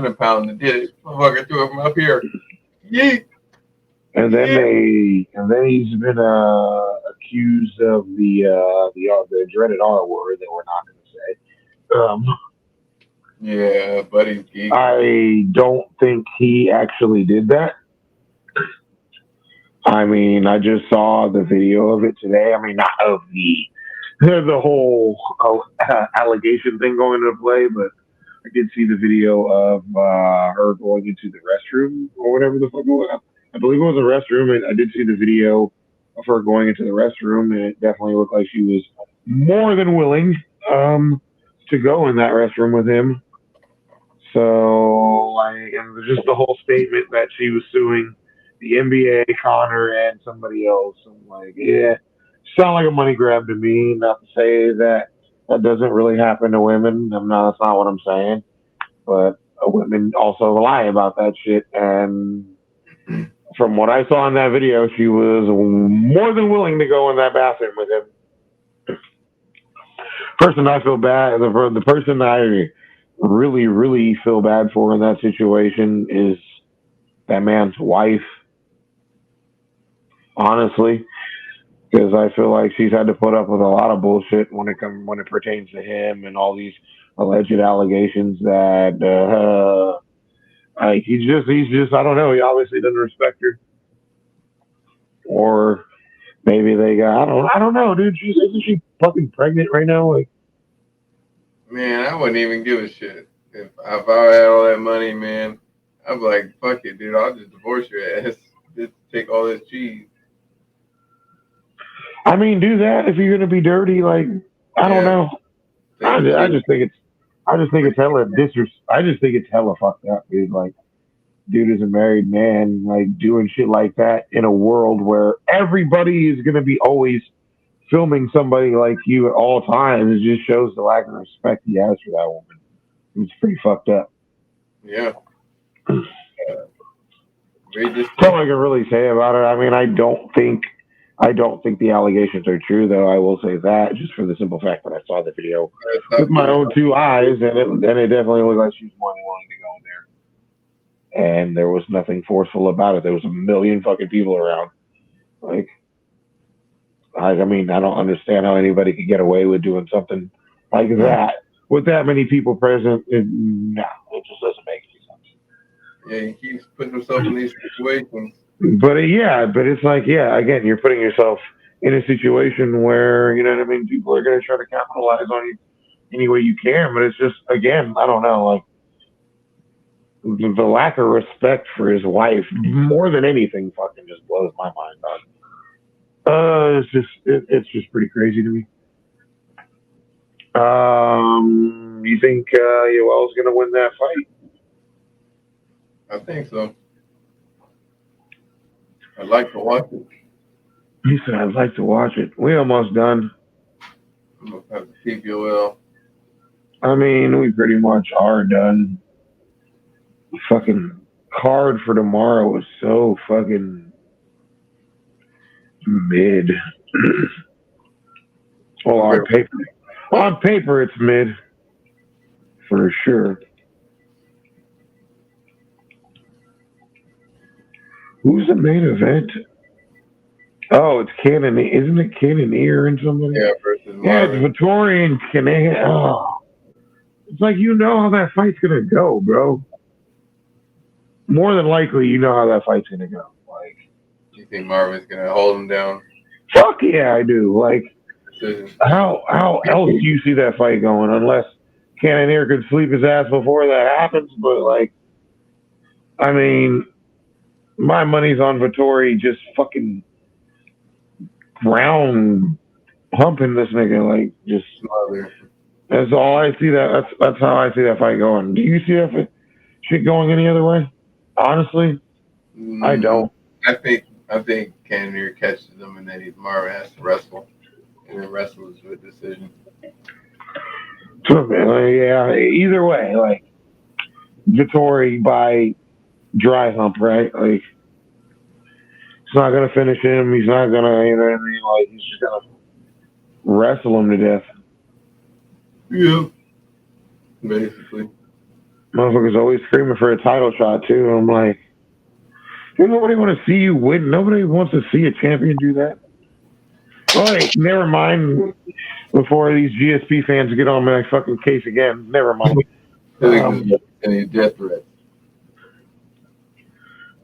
and pound that did it. Motherfucker threw it from up here. Yeet. And then Yeah. he's been accused of the dreaded R word that we're not going to say. Yeah, buddy's geek. I don't think he actually did that. I mean, I just saw the video of it today. I mean, not of the whole allegation thing going into play, but I did see the video of her going into the restroom or whatever the fuck it was. I believe it was a restroom, and I did see the video of her going into the restroom, and it definitely looked like she was more than willing to go in that restroom with him. So, and just the whole statement that she was suing the NBA, Connor, and somebody else. I'm like, yeah, sound like a money grab to me. Not to say that that doesn't really happen to women. That's not what I'm saying. But women also lie about that shit. And from what I saw in that video, she was more than willing to go in that bathroom with him. Person I feel bad, the person I really, really feel bad for in that situation is that man's wife. Honestly, because I feel like she's had to put up with a lot of bullshit when it pertains to him and all these alleged allegations that he's just I don't know. He obviously doesn't respect her, or maybe they got I don't know, dude. Isn't she fucking pregnant right now? Like, Man, I wouldn't even give a shit. If I had all that money, man, I'd be like, fuck it, dude. I'll just divorce your ass. Just take all this cheese. I mean, do that if you're gonna be dirty. Like, I don't Yeah, know. take the I cheese. just think it's hella I just think it's hella fucked up, dude. Like, dude is a married man, like doing shit like that in a world where everybody is gonna be always filming somebody like you at all times. It just shows the lack of respect he has for that woman. It's pretty fucked up. Yeah. Very That's all I distinct. can really say about it. I mean, I don't think I don't think the allegations are true, though. I will say that just for the simple fact that I saw the video with Stop my giving own two eyes, and it definitely looked like she was more than willing to go in there. And there was nothing forceful about it. There was a million fucking people around. Like, I mean, I don't understand how anybody could get away with doing something like that with that many people present. No, it just doesn't make any sense. Yeah, he keeps putting himself in these situations. But yeah, but it's like, yeah, again, you're putting yourself in a situation where, you know what I mean, people are going to try to capitalize on you any way you can. But it's just, again, I don't know, like the lack of respect for his wife more than anything fucking just blows my mind, dog. It's just pretty crazy to me. You think Yoel's gonna win that fight? I think so. I'd like to watch it. He said, "I'd like to watch it." We almost done. I'm gonna have to keep you well. I mean, we pretty much are done. Fucking card for tomorrow is so fucking mid. Well, on paper, it's mid for sure. Who's the main event? Oh, it's Cannon. Isn't it Cannoneer and somebody? Yeah, versus Yeah, it's Marvin. Vittori and Cannon. Oh, it's like you know how that fight's gonna go, bro. More than likely, you know how that fight's gonna go. Like, You think Marvin's gonna hold him down? fuck yeah, I do. Like, Decision. how else do you see that fight going? Unless Cannoneer could sleep his ass before that happens. But like, I mean, my money's on Vittori just fucking ground humping this nigga. Like, just Smother. that's all I see. That's how I see that fight going. Do you see that shit going any other way? Honestly, I don't. I think Cannoneer catches him, and then Marvin has to wrestle, and then wrestles with decision. So, yeah, either way, like Vittori by dry hump, right? Like he's not gonna finish him. He's not gonna, you know what I mean? Like he's just gonna wrestle him to death. Yeah. Basically. Motherfuckers always screaming for a title shot too. I'm like, nobody want to see you win. Nobody wants to see a champion do that. Like, never mind. Before these GSP fans get on my fucking case again, never mind. Any death threats.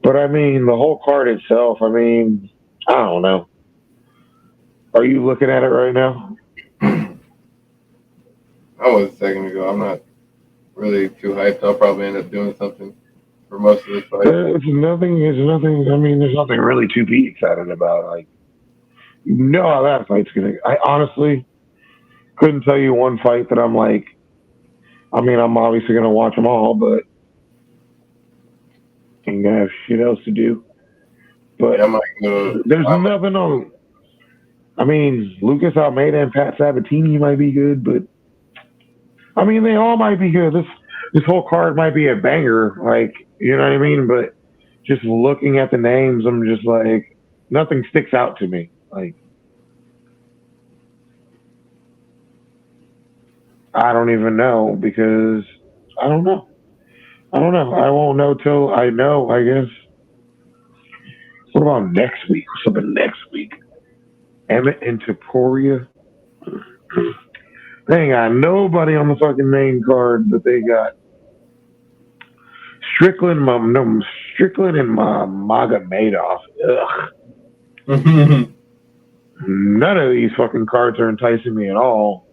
But I mean, the whole card itself. I mean, I don't know. Are you looking at it right now? I was a second ago. I'm not really too hyped. I'll probably end up doing something for most of this fight. It's nothing. I mean, there's nothing really to be excited about. Like, you know how that fight's gonna. I honestly couldn't tell you one fight that I'm like. I mean, I'm obviously gonna watch them all, but I'm gonna have shit else to do. But Yeah, I might go. there's nothing on. I mean, Lucas Almeida and Pat Sabatini might be good, but I mean, they all might be good. This whole card might be a banger, like, you know what I mean? But just looking at the names, I'm just like, nothing sticks out to me. Like, I don't even know because I don't know. I don't know. I won't know till I know, I guess. What about next week? What's up next week? Emmett and Taporia. They ain't got nobody on the fucking main card, but they got Strickland and Magomedov. Ugh. None of these fucking cards are enticing me at all.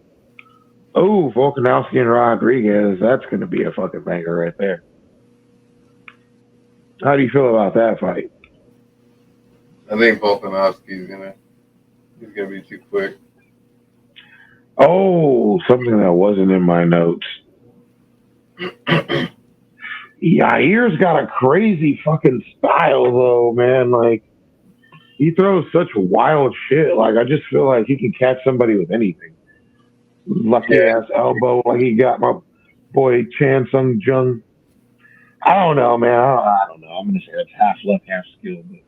Oh, Volkanovski and Rodriguez. That's going to be a fucking banger right there. How do you feel about that fight? I think Volkanovski's gonna be too quick. Oh, something that wasn't in my notes. Yair's got a crazy fucking style though, man. Like, he throws such wild shit. Like, I just feel like he can catch somebody with anything. Lucky ass elbow, like he got my boy Chan Sung Jung. I don't know, man. I don't know. I'm gonna say that's half luck, half skill. But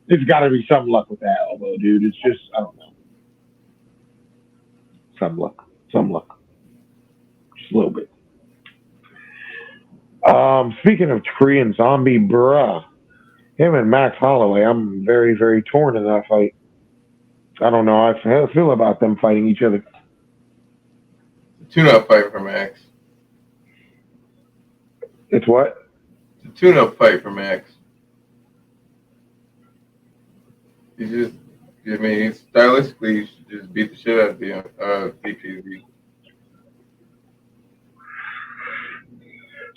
It's got to be some luck with that, although, dude, it's just I don't know, some luck, just a little bit. Speaking of Korean Zombie, bruh, him and Max Holloway, I'm very, very torn in that fight. I don't know how I feel about them fighting each other. Tune-up fight for Max. It's what? It's a tune-up fight for Max. He's just, I mean, stylistically, he should just beat the shit out of DPZ.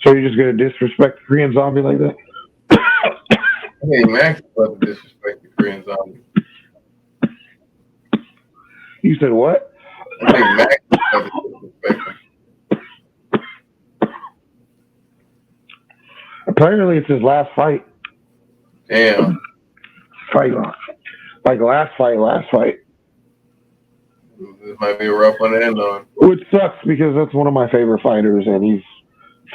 So you're just gonna disrespect the Korean Zombie like that? I mean, Max is about to disrespect the Korean Zombie. You said what? I think Max is about to disrespect him. Apparently, it's his last fight. Damn. Fight, like last fight. This might be a rough one to end on. Which sucks because that's one of my favorite fighters, and he's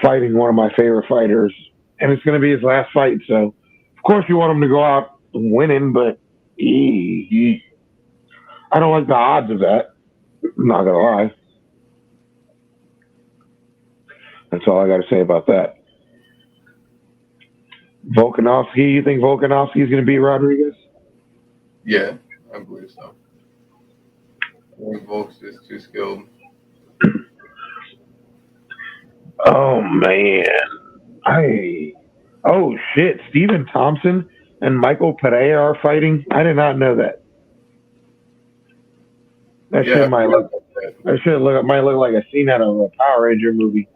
fighting one of my favorite fighters, and it's going to be his last fight. So, of course, you want him to go out winning, but I don't like the odds of that. I'm not gonna lie. That's all I got to say about that. Volkanovski, you think Volkanovski is going to beat Rodriguez? Yeah, I believe so. I think Volk's just too skilled. Oh man, oh shit! Stephen Thompson and Michael Pereira are fighting. I did not know that. That shit might look. That shit might look like a scene out of a Power Ranger movie.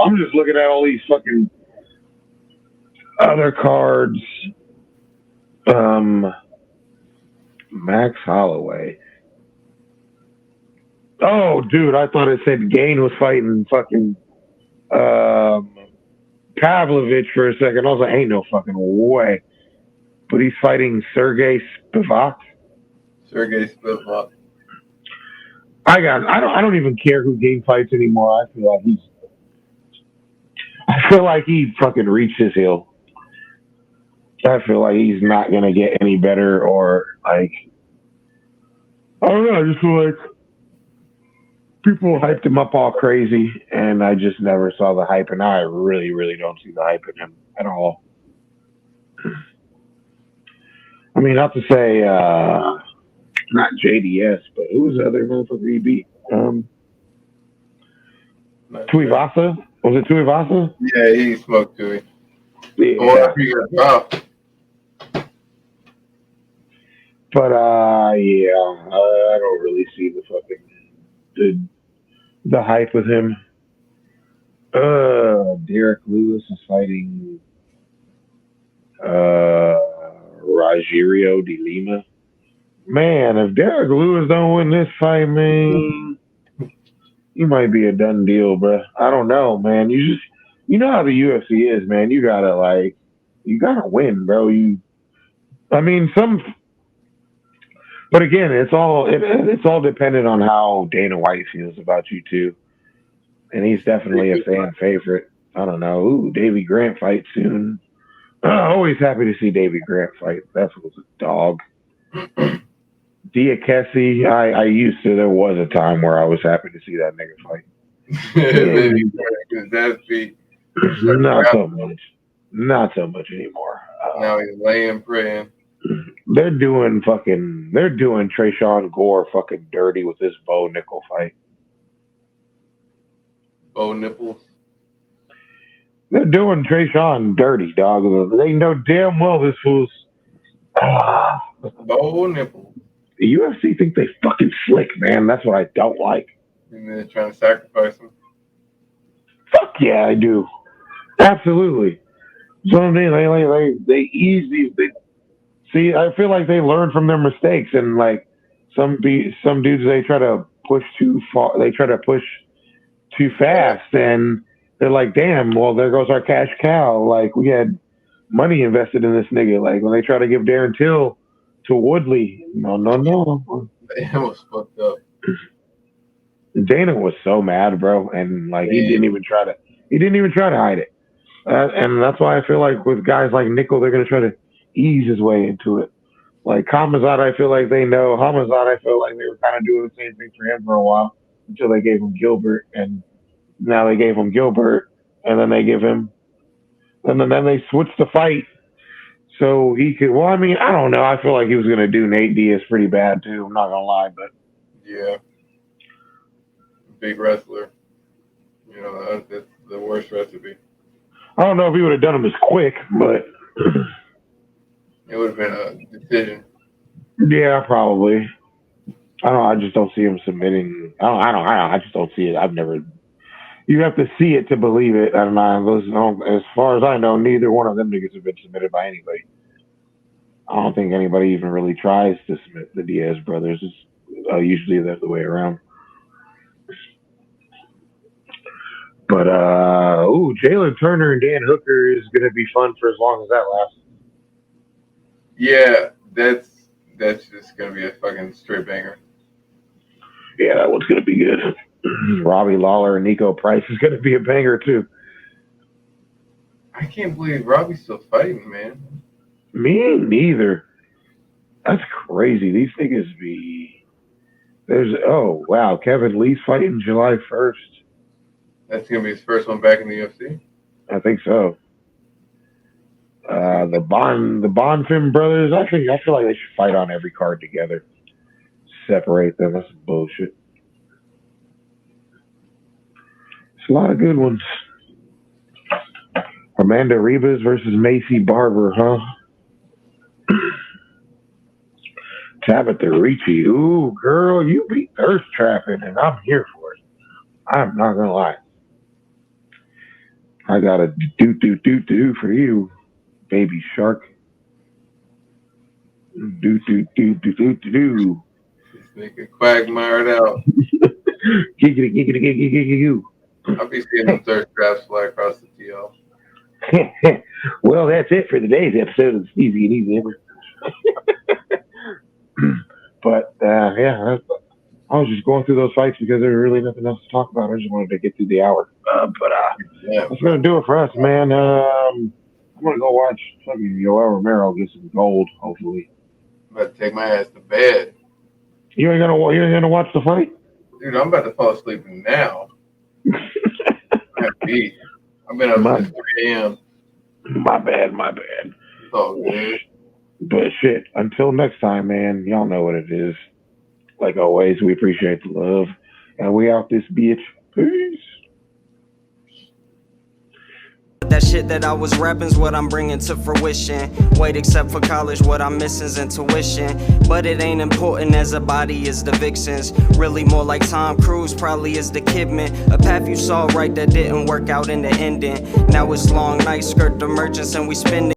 I'm just looking at all these fucking other cards. Max Holloway. Oh, dude, I thought it said Gain was fighting fucking Pavlovich for a second. I was like, ain't no fucking way. But he's fighting Sergey Spivak. Sergey Spivak. I don't even care who Gain fights anymore. I feel like he fucking reached his hill. I feel like he's not gonna get any better, or like I don't know. I just feel like people hyped him up all crazy, and I just never saw the hype. And now I really, really don't see the hype in him at all. I mean, not to say not JDS, but who was the other motherfucker he beat? Tuivasa? Was it Tuivasa? Yeah, he smoked Tui. Yeah. Well, he got dropped. But yeah, I don't really see the fucking the hype with him. Derek Lewis is fighting Rogerio de Lima. Man, if Derek Lewis don't win this fight, man, you might be a done deal, bro. I don't know, man. You know how the UFC is, man. You gotta win, bro. But again, it's all dependent on how Dana White feels about you too, and he's definitely a fan favorite. I don't know. Ooh, Davy Grant fight soon. Always happy to see Davy Grant fight. That was a dog. Diakese, there was a time where I was happy to see that nigga fight. Not so much anymore. Now he's laying praying. They're doing Trayshawn Gore fucking dirty with this Bo Nickel fight. Bo Nipples. They're doing Trayshawn dirty, dog. They know damn well this fool's Bo Nipples. The UFC think they fucking slick, man. That's what I don't like. And they're trying to sacrifice him. Fuck yeah, I do. Absolutely. So I mean, they easy. See, I feel like they learn from their mistakes, and like some dudes, they try to push too far. They try to push too fast, and they're like, "Damn, well, there goes our cash cow." Like we had money invested in this nigga. Like when they try to give Darren Till to Woodley, no. That was fucked up. Dana was so mad, bro, and like he He, didn't even try to. He didn't even try to hide it. And that's why I feel like with guys like Nickel, they're gonna try to ease his way into it. Like Hamazat, I feel like they know. Hamazat, I feel like they were kind of doing the same thing for him for a while until they gave him Gilbert, and now they gave him Gilbert, and then they give him, and then they switched the fight so he could. Well, I mean, I don't know. I feel like he was gonna do Nate Diaz pretty bad too. I'm not gonna lie, but yeah, big wrestler. You know, that's the worst recipe. I don't know if he would have done him as quick, but It would have been a decision. yeah, probably. I don't. I just don't see him submitting. I just don't see it. I've never. You have to see it to believe it. I don't know. As far as I know, neither one of them niggas have been submitted by anybody. I don't think anybody even really tries to submit the Diaz brothers. It's usually the other way around. But Jalen Turner and Dan Hooker is gonna be fun for as long as that lasts. Yeah, that's just gonna be a fucking straight banger. Yeah, that one's gonna be good. Robbie Lawler and Nico Price is gonna be a banger too. I can't believe Robbie's still fighting, man. Me neither. That's crazy. These niggas be there's oh wow, Kevin Lee's fighting July 1st. That's gonna be his first one back in the UFC. I think so. The Bonfim brothers, I feel like they should fight on every card together. Separate them. That's some bullshit. It's a lot of good ones. Amanda Ribas versus Macy Barber, huh? Tabitha Ricci. Ooh, girl, you be thirst trapping, and I'm here for it. I'm not gonna lie. I got a do for you, baby shark. Do. This nigga quagmired out. Giggity. I'll be seeing them thirst traps fly across the TL. Well, that's it for today's episode of Steezy and Eazy MMA. But yeah, I was just going through those fights because there was really nothing else to talk about. I just wanted to get through the hour. Yeah, That's gonna do it for us, man. I'm gonna go watch fucking Yoel Romero get some gold, hopefully. I'm about to take my ass to bed. You ain't gonna watch the fight? Dude, I'm about to fall asleep now. I'm beat. I've been up since 3 a.m. My bad. It's all good. But shit, until next time, man, y'all know what it is. Like always, we appreciate the love. And we out this bitch. Peace. That shit that I was rapping's what I'm bringing to fruition. Wait, except for college, what I'm missing's intuition. But it ain't important as a body is the vixens. Really more like Tom Cruise, probably is the Kidman. A path you saw right that didn't work out in the ending. Now it's long nights, skirt the merchants, and we spend